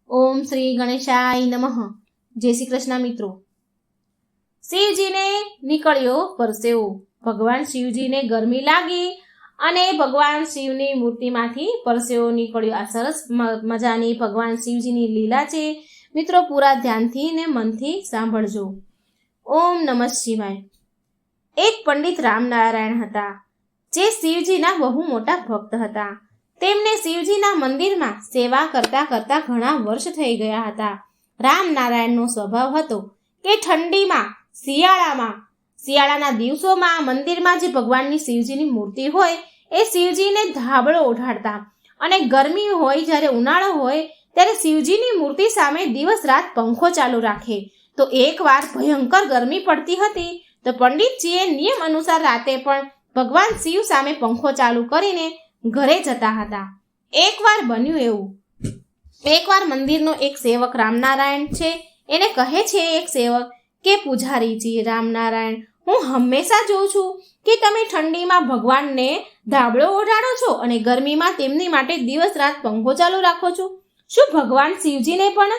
ઓમ શ્રી ગણેશાય નમઃ. જય શ્રી કૃષ્ણ મિત્રો. શિવજીને નીકળ્યો પરસેવો. ભગવાન શિવજીને ગરમી લાગી અને ભગવાન શિવની મૂર્તિમાંથી પરસેવો નીકળ્યો. આ સરસ મજાની ભગવાન શિવજીની લીલા છે મિત્રો. પૂરા ધ્યાનથી ને મનથી સાંભળજો. ઓમ નમઃ શિવાય. એક પંડિત રામનારાયણ હતા, જે શિવજીના બહુ મોટા ભક્ત હતા. તેમને શિવજીના મંદિરમાં સેવા કરતા કરતા ઘણા વર્ષ થઈ ગયા હતા. રામનારાયણનો સ્વભાવ હતો કે ઠંડીમાં, શિયાળાના દિવસોમાં મંદિરમાં જે ભગવાનની શિવજીની મૂર્તિ હોય એ શિવજીને ધાબળો ઓઢાડતા, અને ગરમી હોય, જ્યારે ઉનાળો હોય ત્યારે શિવજીની મૂર્તિ સામે દિવસ રાત પંખો ચાલુ રાખે. તો એકવાર ભયંકર ગરમી પડતી હતી, તો પંડિતજીએ નિયમ અનુસાર રાતે પણ ભગવાન શિવ સામે પંખો ચાલુ કરીને ઘરે જતા હતા. એકવાર બન્યું એવું, એકવાર મંદિરનો એક સેવક રામનારાયણ છે, એને કહે છે એક સેવક કે પૂજારીજી રામનારાયણ, હું હંમેશા જોઉં છું કે તમે ઠંડીમાં ભગવાનને ધાબળો ઓઢાડો છો અને ગરમીમાં તેમની માટે દિવસ રાત પંખો ચાલુ રાખો છો. શું ભગવાન શિવજીને પણ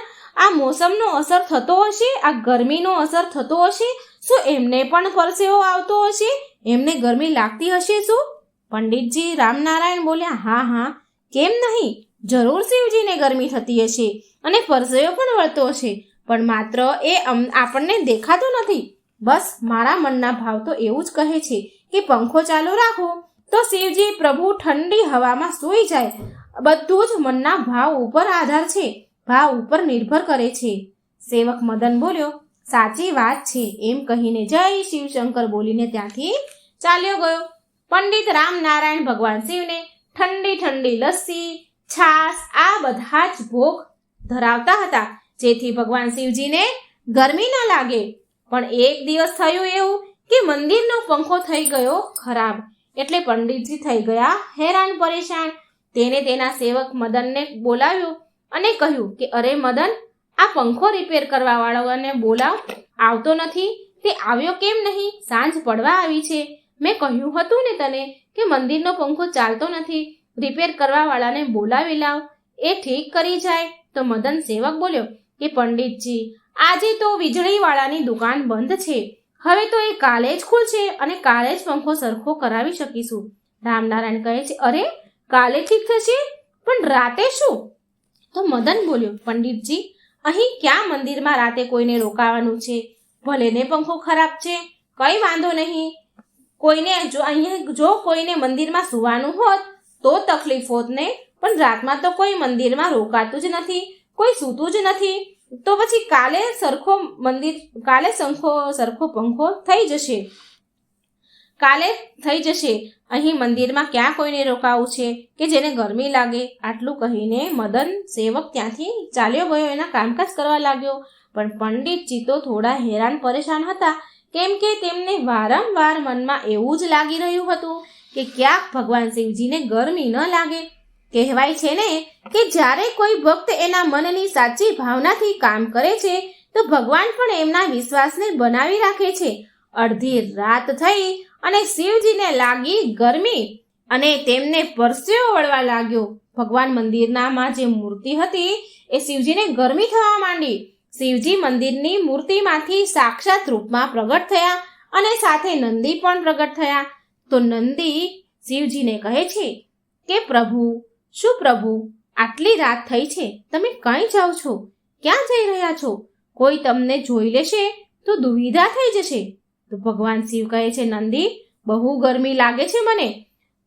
આ મોસમનો અસર થતો હશે? આ ગરમીનો અસર થતો હશે? શું એમને પણ પરસેવો આવતો હશે? એમને ગરમી લાગતી હશે શું? પંડિતજી રામનારાયણ બોલ્યા, હા, કેમ નહીં, જરૂર શિવજીને ગરમી થતી હશે અને પરસેવો પણ વળતો હશે, પણ માત્ર એ આપણને દેખાતો નથી. બસ મારા મનના ભાવ તો એવું જ કહે છે કે પંખો ચાલુ રાખો તો શિવજી પ્રભુ ઠંડી હવામાં સૂઈ જાય. બધું જ મનના ભાવ ઉપર આધાર છે, ભાવ ઉપર નિર્ભર કરે છે. સેવક મદન બોલ્યો, સાચી વાત છે. એમ કહીને જય શિવશંકર બોલીને ત્યાંથી ચાલ્યો ગયો. પંડિત રામનારાયણ ભગવાન શિવને ઠંડી ઠંડી લસ્સી, છાશ આ બધા જ ભોગ ધરાવતા હતા, જેથી ભગવાન શિવજીને ગરમી ન લાગે. પણ એક દિવસ થયું એવું કે મંદિરનો પંખો થઈ ગયો ખરાબ, એટલે પંડિતજી થઈ ગયા હેરાન પરેશાન. તેને તેના સેવક મદનને બોલાવ્યો અને કહ્યું કે અરે મદન, આ પંખો રિપેર કરવા વાળાને બોલાવ, આવતો નથી. તે આવ્યો કેમ નહીં? સાંજ પડવા આવી છે. મેં કહ્યું હતું ને તને કે મંદિરનો પંખો ચાલતો નથી, રિપેર કરવા વાળાને બોલાવી લાવ, એ ઠીક કરી જાય. તો મદન સેવક બોલ્યો કે પંડિતજી, આજે તો વીજળીવાળાની દુકાન બંધ છે, હવે તો એ કાલે જ ખુલશે અને કાલે જ પંખો સરખો કરાવી શકીશું. રામનારાયણ કહે છે, અરે કાલે ઠીક થશે, પણ રાતે શું? તો મદન બોલ્યો, પંડિતજી, અહીં ક્યાં મંદિરમાં રાતે કોઈને રોકાવાનું છે? ભલે ને પંખો ખરાબ છે, કઈ વાંધો નહીં. જો કોઈને મંદિરમાં સુવાનું હોત તો તકલીફ હોત ને, પણ રાતમાં તો કોઈ મંદિરમાં રોકાતું જ નથી, કોઈ સૂતું જ નથી. તો પછી કાલે સરખો પંખો થઈ જશે. અહીં મંદિરમાં ક્યાં કોઈને રોકાવું છે કે જેને ગરમી લાગે? આટલું કહીને મદન સેવક ત્યાંથી ચાલ્યો ગયો, એના કામકાજ કરવા લાગ્યો. પણ પંડિતજી તો થોડા હેરાન પરેશાન હતા, કેમ કે તેમને વારંવાર મનમાં એવું જ લાગી રહ્યું હતું કે ક્યાંક ભગવાન શિવજીને ગરમી ન લાગે. કહેવાય છે ને કે જ્યારે કોઈ ભક્ત એના મનની સાચી ભાવનાથી કામ કરે છે તો ભગવાન પણ એમના વિશ્વાસને બનાવી રાખે છે. અડધી રાત થઈ અને શિવજીને લાગી ગરમી અને તેમને પરસેવો વળવા લાગ્યો. ભગવાન મંદિરનામાં જે મૂર્તિ હતી એ શિવજીને ગરમી થવા માંડી. શિવજી મંદિરની મૂર્તિમાંથી સાક્ષાત રૂપમાં પ્રગટ થયા અને સાથે નંદી પણ પ્રગટ થયા. તો નંદી શિવજીને કહે છે કે પ્રભુ, શું પ્રભુ, આટલી રાત થઈ છે, તમે ક્યાં જાઓ છો? ક્યાં જઈ રહ્યા છો? કોઈ તમને જોઈ લેશે તો દુવિધા થઈ જશે. તો ભગવાન શિવ કહે છે, નંદી, બહુ ગરમી લાગે છે મને,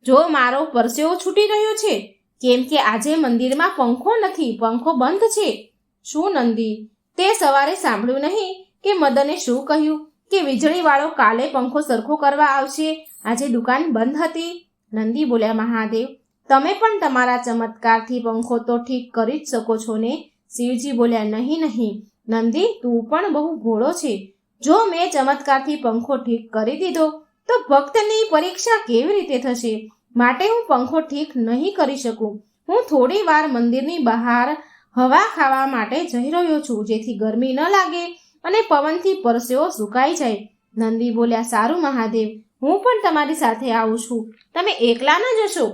જો મારો પરસેવો છૂટી રહ્યો છે, કેમ કે આજે મંદિરમાં પંખો નથી, પંખો બંધ છે. શું નંદી, તે સવારે સાંભળ્યું નહીં કે મદને શું કહ્યું કે વીજળીવાળો કાલે પંખો સરખો કરવા આવશે, આજે દુકાન બંધ હતી? નંદી બોલ્યા, મહાદેવ, તમે પણ તમારા ચમત્કારથી પંખો તો ઠીક કરી જ શકો છો ને? શિવજી બોલ્યા, નહીં, નંદી, તું પણ બહુ ભોળો છે. જો મેં ચમત્કારથી પંખો ઠીક કરી દીધો તો ભક્તની પરીક્ષા કેવી રીતે થશે? માટે હું પંખો ઠીક નહીં કરી શકું. હું થોડી વાર મંદિરની બહાર હવા ખાવા માટે જઈ રહ્યો છું, જેથી ગરમી ન લાગે અને પવનથી પરસેવો સુકાઈ જાય. નંદી બોલ્યા, સારું મહાદેવ, હું પણ તમારી સાથે આવું છું, તમે એકલા ન જશો?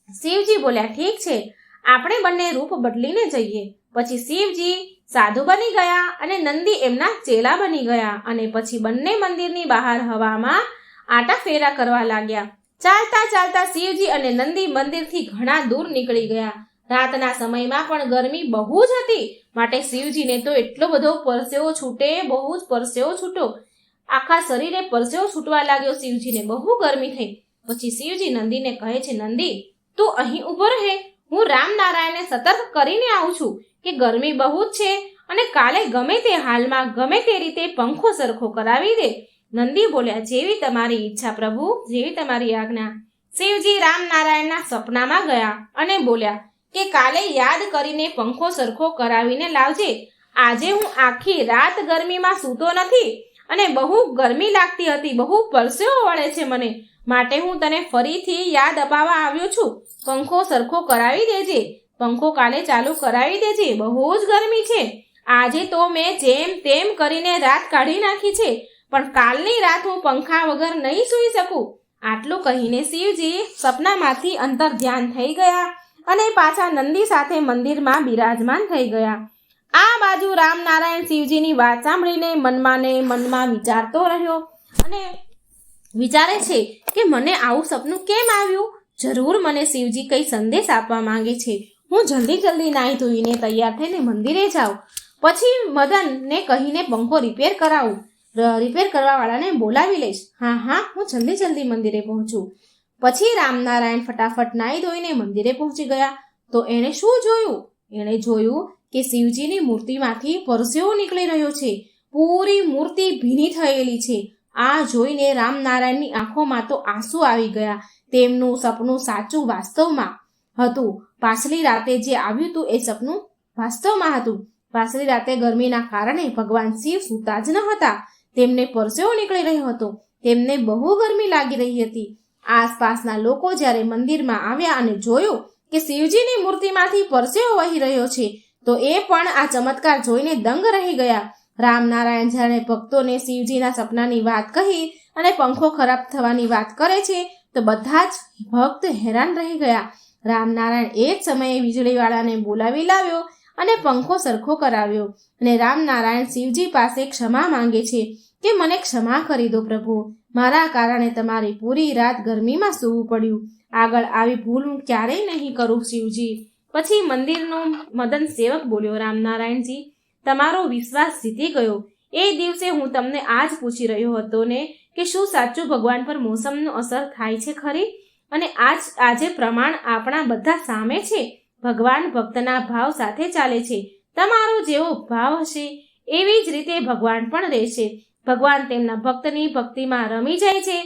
શિવજી બોલ્યા, ઠીક છે, આપણે બંને રૂપ બદલીને જઈએ. પછી શિવજી સાધુ બની ગયા અને નંદી એમના ચેલા બની ગયા અને પછી બંને મંદિરની બહાર હવામાં આટા ફેરા કરવા લાગ્યા. ચાલતા ચાલતા શિવજી અને નંદી મંદિરથી ઘણા દૂર નીકળી ગયા. રાતના સમયમાં પણ ગરમી બહુ જ હતી, માટે શિવજીને તો એટલો બધો પરસેવો છૂટે, બહુ જ પરસેવો છૂટો. આખા શરીરે પરસેવો છૂટવા લાગ્યો. શિવજીને બહુ ગરમી થઈ. પછી શિવજી નંદીને કહે છે, નંદી તું અહીં ઊભો રહે, હું રામનારાયણને સતર્ક કરીને આવું છું કે ગરમી બહુ જ છે અને કાલે ગમે તે હાલમાં ગમે તે રીતે પંખો સરખો કરાવી દે. નંદી બોલ્યા, જેવી તમારી ઈચ્છા પ્રભુ, જેવી તમારી આજ્ઞા. શિવજી રામનારાયણના સપનામાં ગયા અને બોલ્યા કે કાલે યાદ કરીને પંખો સરખો કરાવીને લાવજે. આજે હું આખી રાત ગરમીમાં સૂતો નથી અને બહુ ગરમી લાગતી હતી, બહુ પરસેવો વળે છે મને, માટે હું તને ફરીથી યાદ અપાવવા આવ્યો છું. પંખો સરખો કરાવી દેજે, પંખો કાલે ચાલુ કરાવી દેજે, બહુ જ ગરમી છે. આજે તો મેં જેમ તેમ કરીને રાત કાઢી નાખી છે, પણ કાલની રાત હું પંખા વગર નહીં સૂઈ શકું. આટલું કહીને શિવજી સપનામાંથી અંતર ધ્યાન થઈ ગયા અને પાછા નંદી સાથે મંદિરમાં બિરાજમાન થઈ ગયા. આ બાજુ રામનારાયણ શિવજીની વાત સાંભળીને મનમાં વિચારતો રહ્યો અને વિચારે છે કે મને આવું સપનું કેમ આવ્યું? જરૂર મને શિવજી કઈ સંદેશ આપવા માંગે છે. હું જલ્દી નાહી ધોઈને તૈયાર થઈને મંદિરે જાઉં, પછી મદનને કહીને પંખો રિપેર કરાવું, રિપેર કરવાવાળાને બોલાવી લઈશ. હા, હું જલ્દી મંદિરે પહોંચું. પછી રામનારાયણ ફટાફટ નાહી ધોઈને મંદિરે પહોંચી ગયા. તો એણે શું જોયું? એણે જોયું કે શિવજીની મૂર્તિમાંથી પરસેવો નીકળી રહ્યો છે. પૂરી મૂર્તિ ભીની થયેલી છે. આ જોઈને રામનારાયણની આંખોમાં તો આંસુ આવી ગયા. તેમનું સપનું સાચું વાસ્તવમાં હતું. પાછલી રાતે જે આવ્યું હતું એ સપનું વાસ્તવમાં હતું. પાછલી રાતે ગરમીના કારણે ભગવાન શિવ સૂતા જ ન હતા. તેમને પરસેવો નીકળી રહ્યો હતો. તેમને બહુ ગરમી લાગી રહી હતી. આસપાસના લોકો જ્યારે મંદિરમાં આવ્યા અને જોયું કે શિવજીની મૂર્તિમાંથી પરસેવો વહી રહ્યો છે, તો એ પણ આ ચમત્કાર જોઈને દંગ રહી ગયા. રામનારાયણ જ્યારે ભક્તોને શિવજીના સપનાની વાત કહી અને પંખો ખરાબ થવાની વાત કરે છે, તો બધા જ ભક્ત હેરાન રહી ગયા. રામનારાયણ એ જ સમયે વીજળીવાળાને બોલાવી લાવ્યો અને પંખો સરખો કરાવ્યો અને રામનારાયણ શિવજી પાસે ક્ષમા માંગે છે કે મને ક્ષમા કરી દો પ્રભુ, મારા કારણે તમારી પૂરી રાત ગરમીમાં સૂવું પડ્યું. આગળ આવી ભૂલ હું ક્યારેય નહીં કરું શિવજી. પછી મંદિરનો મદન સેવક બોલ્યો, રામનારાયણજી તમારો વિશ્વાસ જીતી ગયો. એ દિવસે હું તમને આજ પૂછી રહ્યો હતો ને કે શું સાચું ભગવાન પર મોસમનો અસર થાય છે ખરી? અને આજે પ્રમાણ આપણા બધા સામે છે. ભગવાન ભક્તના ભાવ સાથે ચાલે છે. તમારો જેવો ભાવ હશે એવી જ રીતે ભગવાન પણ રહેશે. ભગવાન તેમના ભક્તની ભક્તિમાં રમી જાય છે.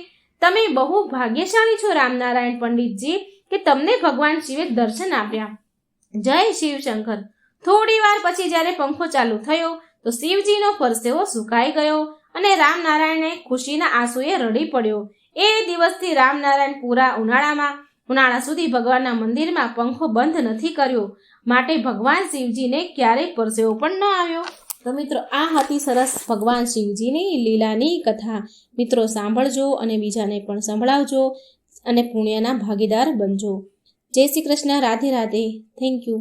તમે બહુ ભાગ્યશાળી છો રામનારાયણ પંડિતજી કે તમને ભગવાન શિવે દર્શન આપ્યા. જય શિવશંકર. થોડી વાર પછી જ્યારે પંખો ચાલુ થયો તો શિવજીનો પરસેવો સુકાઈ ગયો અને રામનારાયણને ખુશીના આંસુએ રડી પડ્યો. એ દિવસથી રામનારાયણ પૂરા ઉનાળા સુધી ભગવાનના મંદિરમાં પંખો બંધ નથી કર્યો, માટે ભગવાન શિવજીને ક્યારેય પરસેવો પણ ન આવ્યો. તો મિત્રો, આ હતી સરસ ભગવાન શિવજીની લીલાની કથા. મિત્રો, સાંભળજો અને બીજાને પણ સંભળાવજો અને પુણ્યના ભાગીદાર બનજો. જય શ્રી કૃષ્ણ. રાધે રાધે. Thank you.